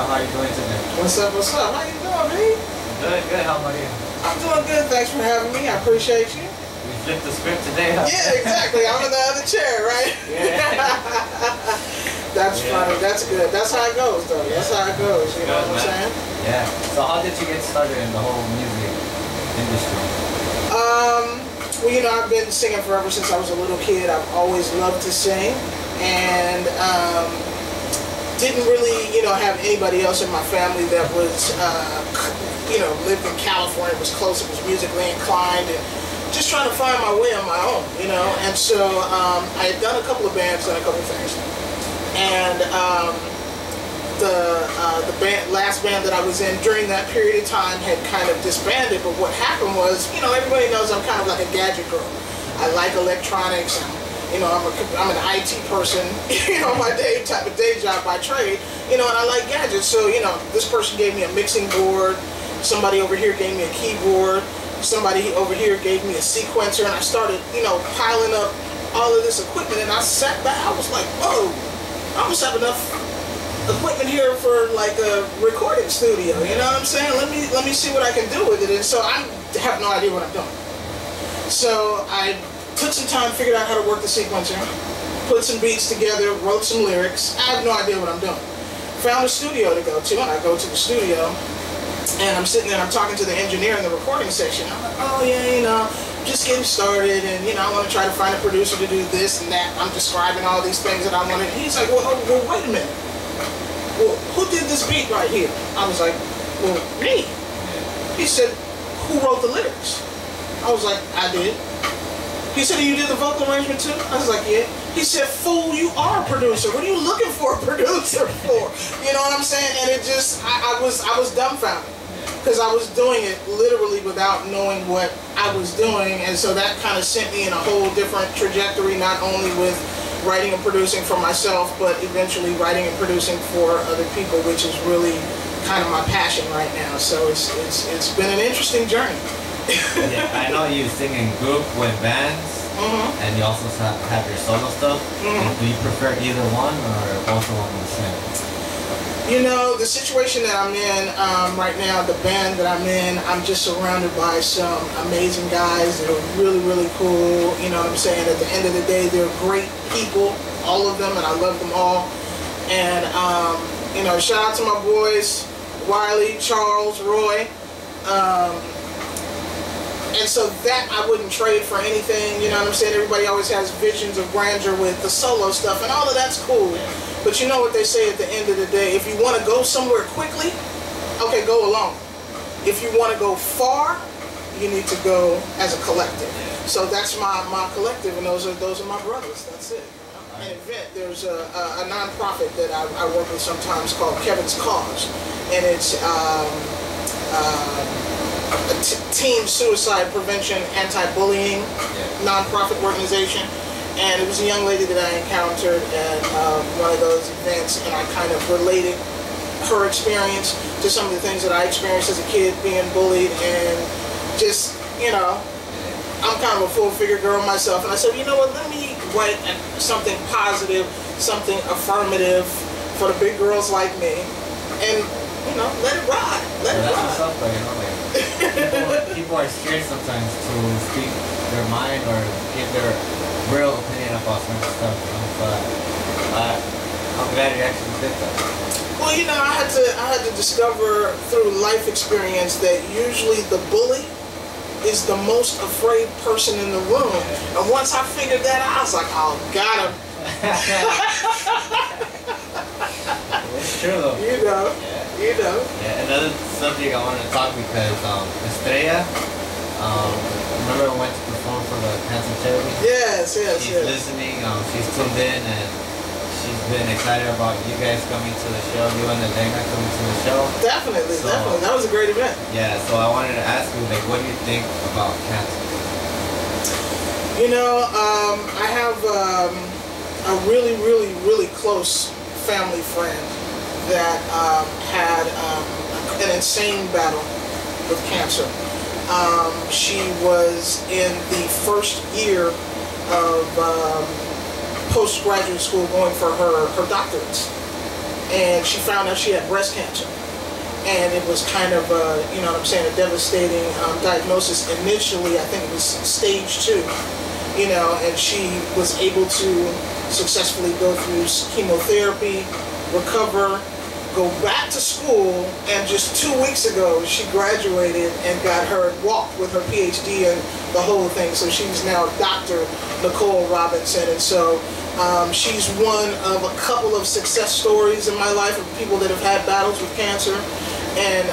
How are you doing today? What's up? What's up? How you doing, man? Good, good. How about you? I'm doing good. Thanks for having me. I appreciate you. We flipped the script today, huh? Yeah, exactly. I'm in the other chair, right? Yeah. That's funny. That's good. That's how it goes, though. Yeah. That's how it goes. You know what I'm saying? Yeah. So how did you get started in the whole music industry? Well, you know, I've been singing forever since I was a little kid. I've always loved to sing, and didn't really, you know, have anybody else in my family that was, you know, lived in California, was close, was musically inclined, and just trying to find my way on my own, you know. And so I had done a couple of bands, done a couple of things, and the last band that I was in during that period of time had kind of disbanded. But what happened was, you know, everybody knows I'm kind of like a gadget girl. I like electronics. You know, I'm an IT person, you know, my day job by trade, you know, and I like gadgets. So, you know, this person gave me a mixing board, somebody over here gave me a keyboard, somebody over here gave me a sequencer, and I started, you know, piling up all of this equipment, and I sat back, I was like, whoa, I almost have enough equipment here for like a recording studio, you know what I'm saying? Let me see what I can do with it. And so I have no idea what I'm doing. So I took some time, figured out how to work the sequencer, put some beats together, wrote some lyrics. I have no idea what I'm doing. Found a studio to go to, and I go to the studio, and I'm sitting there, I'm talking to the engineer in the recording section. I'm like, oh yeah, you know, just getting started, and you know, I want to try to find a producer to do this and that. I'm describing all these things that I wanted. He's like, well, wait a minute. Well, who did this beat right here? I was like, well, me. He said, who wrote the lyrics? I was like, I did. He said, you did the vocal arrangement too? I was like, yeah. He said, fool, you are a producer. What are you looking for a producer for? You know what I'm saying? And it just, I was dumbfounded, because I was doing it literally without knowing what I was doing. And so that kind of sent me in a whole different trajectory, not only with writing and producing for myself, but eventually writing and producing for other people, which is really kind of my passion right now. So it's been an interesting journey. Yeah, I know you sing in group with bands, and you also have your solo stuff. Do you prefer either one or both of them the same? You know, the situation that I'm in right now, the band that I'm in, I'm just surrounded by some amazing guys that are really, really cool. You know what I'm saying? At the end of the day, they're great people, all of them, and I love them all. And, you know, shout out to my boys, Wiley, Charles, Roy. And so that I wouldn't trade for anything, you know what I'm saying? Everybody always has visions of grandeur with the solo stuff, and all of that's cool. But you know what they say at the end of the day, if you want to go somewhere quickly, okay, go alone. If you want to go far, you need to go as a collective. So that's my collective, and those are my brothers. That's it. An event, there's a nonprofit that I work with sometimes called Kevin's Cause, and it's a teen suicide prevention, anti-bullying nonprofit organization. And it was a young lady that I encountered at one of those events, and I kind of related her experience to some of the things that I experienced as a kid, being bullied, and just, you know, I'm kind of a full-figure girl myself, and I said, you know what, let me write something positive, something affirmative for the big girls like me, and, you know, let it ride, let it ride. That's what's up, though, you know, like, people are scared sometimes to speak their mind or give their real opinion about some stuff, you know, but I'm glad you actually did that. Well, you know, I had to discover through life experience that usually the bully is the most afraid person in the room. And once I figured that out, I was like, oh, got him. It's true though. You know, you know. Yeah, another subject I wanted to talk because Estrella, remember I went to perform for the cancer charity? Yes. She's listening, she's tuned in, and she's been excited about you guys coming to the show, you and Elena coming to the show. Definitely. That was a great event. Yeah, so I wanted to ask you, like, what do you think about cancer? You know, I have a really, really, really close family friend that had an insane battle with cancer. She was in the first year of postgraduate school going for her doctorates. and she found out she had breast cancer. And it was kind of, you know what I'm saying, a devastating diagnosis. Initially, I think it was stage 2, you know, and she was able to successfully go through chemotherapy, recover, go back to school, and just 2 weeks ago, she graduated and got her walk with her PhD and the whole thing. So she's now Dr. Nicole Robinson, and so she's one of a couple of success stories in my life of people that have had battles with cancer. And,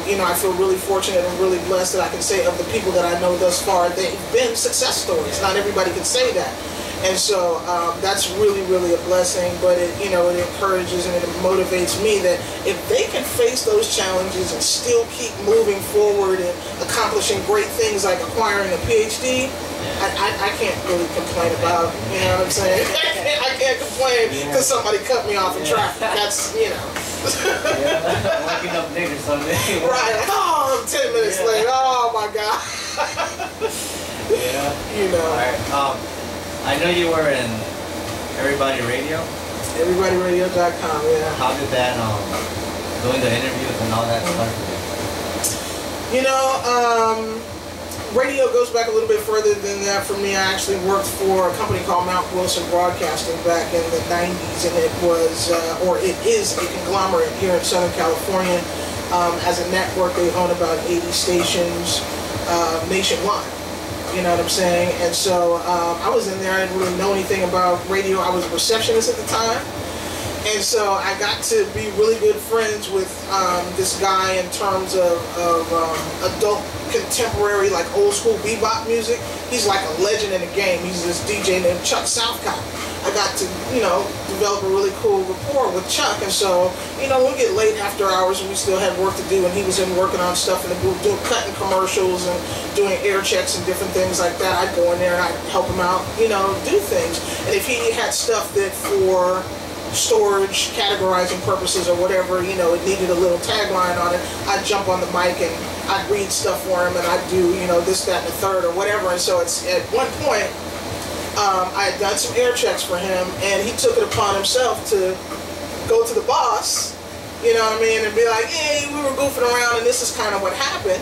you know, I feel really fortunate and really blessed that I can say of the people that I know thus far, they've been success stories. Not everybody can say that. And so that's really, really a blessing, but it, you know, it encourages and it motivates me that if they can face those challenges and still keep moving forward and accomplishing great things like acquiring a PhD, I can't really complain about, you know what I'm saying? I can't complain because somebody cut me off in traffic. That's, you know. Waking up late or something. Right. Oh, I'm 10 minutes late. Oh, my God. You know. All right. I know you were in Everybody Radio. EverybodyRadio.com, yeah. How did that, doing the interviews and all that start? You know, radio goes back a little bit further than that for me. I actually worked for a company called Mount Wilson Broadcasting back in the 90s, and it was, or it is a conglomerate here in Southern California. As a network, they own about 80 stations nationwide. You know what I'm saying? And so I was in there. I didn't really know anything about radio. I was a receptionist at the time. And so I got to be really good friends with this guy in terms of adult contemporary, like old school bebop music. He's like a legend in the game. He's this DJ named Chuck Southcott. I got to, you know, develop a really cool rapport with Chuck. And so, you know, we'll get late after hours and we still had work to do, and he was in working on stuff in the booth, doing cutting commercials and doing air checks and different things like that. I'd go in there and I'd help him out, you know, do things. And if he had stuff that for storage, categorizing purposes or whatever, you know, it needed a little tagline on it, I'd jump on the mic and I'd read stuff for him, and I'd do, you know, this, that, and the third or whatever. And so it's at one point, I had done some air checks for him, and he took it upon himself to go to the boss, you know what I mean, and be like, hey, we were goofing around and this is kind of what happened.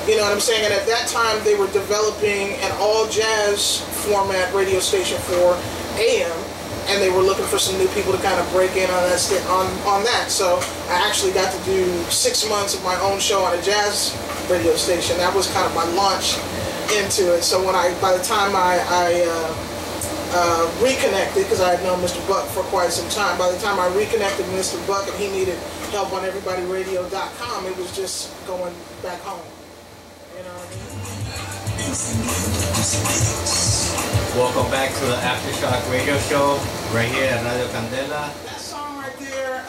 You know what I'm saying? And at that time, they were developing an all-jazz format radio station for AM, and they were looking for some new people to kind of break in on that. So I actually got to do 6 months of my own show on a jazz radio station. That was kind of my launch into it. So when by the time I reconnected, because I had known Mr. Buck for quite some time, by the time I reconnected with Mr. Buck and he needed help on EverybodyRadio.com, it was just going back home. You know what I mean? Welcome back to the Aftershock Radio Show, right here at Radio Candela. That song right there,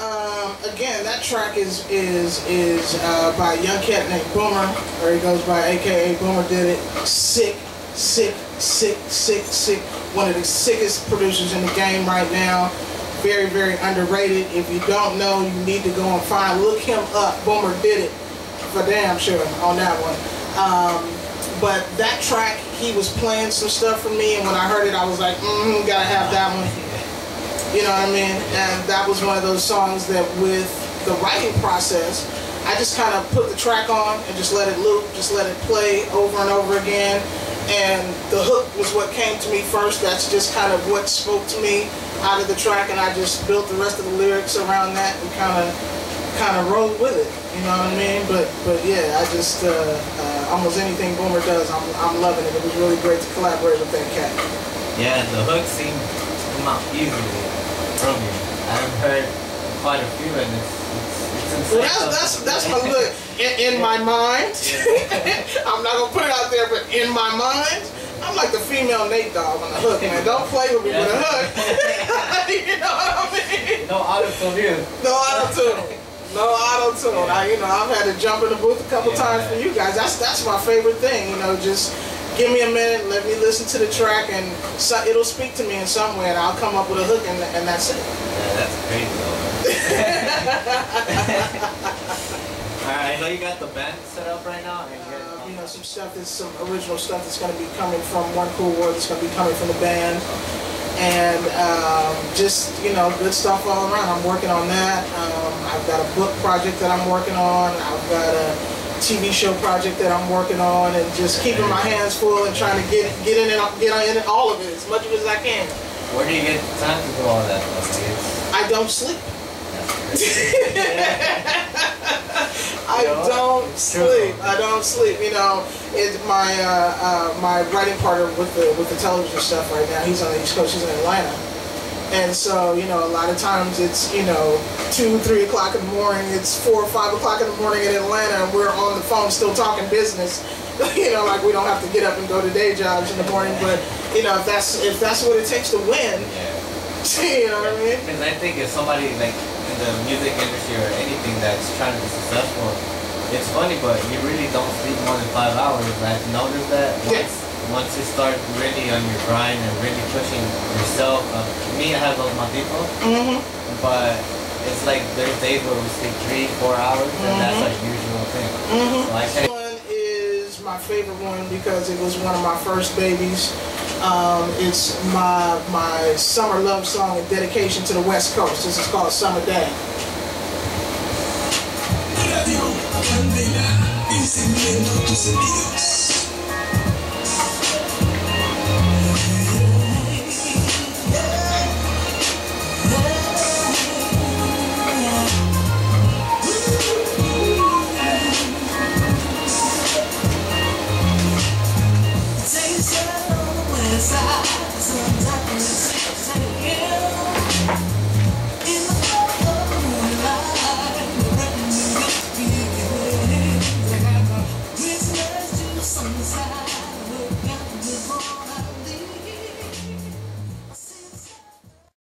again, that track is by a young cat named Boomer, or he goes by AKA Boomer Did It. Sick. One of the sickest producers in the game right now. Very, very underrated. If you don't know, you need to go and look him up. Boomer Did It, for damn sure, on that one. But that track, he was playing some stuff for me, and when I heard it, I was like, gotta have that one. You know what I mean? And that was one of those songs that with the writing process, I just kind of put the track on and just let it loop, just let it play over and over again. And the hook was what came to me first. That's just kind of what spoke to me out of the track, and I just built the rest of the lyrics around that and kind of rolled with it. You know what I mean? But yeah, I just almost anything Boomer does, I'm loving it. It was really great to collaborate with that cat. Yeah, the hook seemed to come out easily from you. I've heard quite a few, and it's insane. Well, that's my look. In my mind, I'm not gonna put it out there, but in my mind, I'm like the female Nate Dogg on the hook, man. Don't play with me with a hook. You know what I mean? No auto-tune here. No auto-tune. No auto-tune. I've had to jump in the booth a couple times for you guys. That's my favorite thing. You know, just give me a minute, let me listen to the track, and it'll speak to me in some way, and I'll come up with a hook, and that's it. Yeah, that's crazy though. Alright, I know you got the band set up right now. You know, some original stuff that's going to be coming from One Cool World. That's going to be coming from the band. and just, good stuff all around. I'm working on that. I've got a book project that I'm working on. I've got a TV show project that I'm working on, and just keeping my hands full and trying to get in all of it, as much of it as I can. Where do you get time to do all that stuff? I don't sleep. I don't sleep. It's my writing partner with the television stuff right now. He's on the East Coast. He's in Atlanta, and so a lot of times it's 2, 3 o'clock in the morning. It's 4 or 5 o'clock in the morning in Atlanta, and we're on the phone still talking business. Like we don't have to get up and go to day jobs in the morning, but if that's what it takes to win, you know what I mean? Because I think if somebody like in the music industry or anything that's trying to be successful, it's funny, but you really don't sleep more than 5 hours. I've noticed that once you start really on your grind and really pushing yourself. Me, I have those matitos, but it's like there's days where we sleep 3, 4 hours, and that's a usual thing. So I can't. One is my favorite one because it was one of my first babies. It's my summer love song and dedication to the West Coast. This is called Summer Day. Radio Candela, encendiendo tus sentidos. Sometimes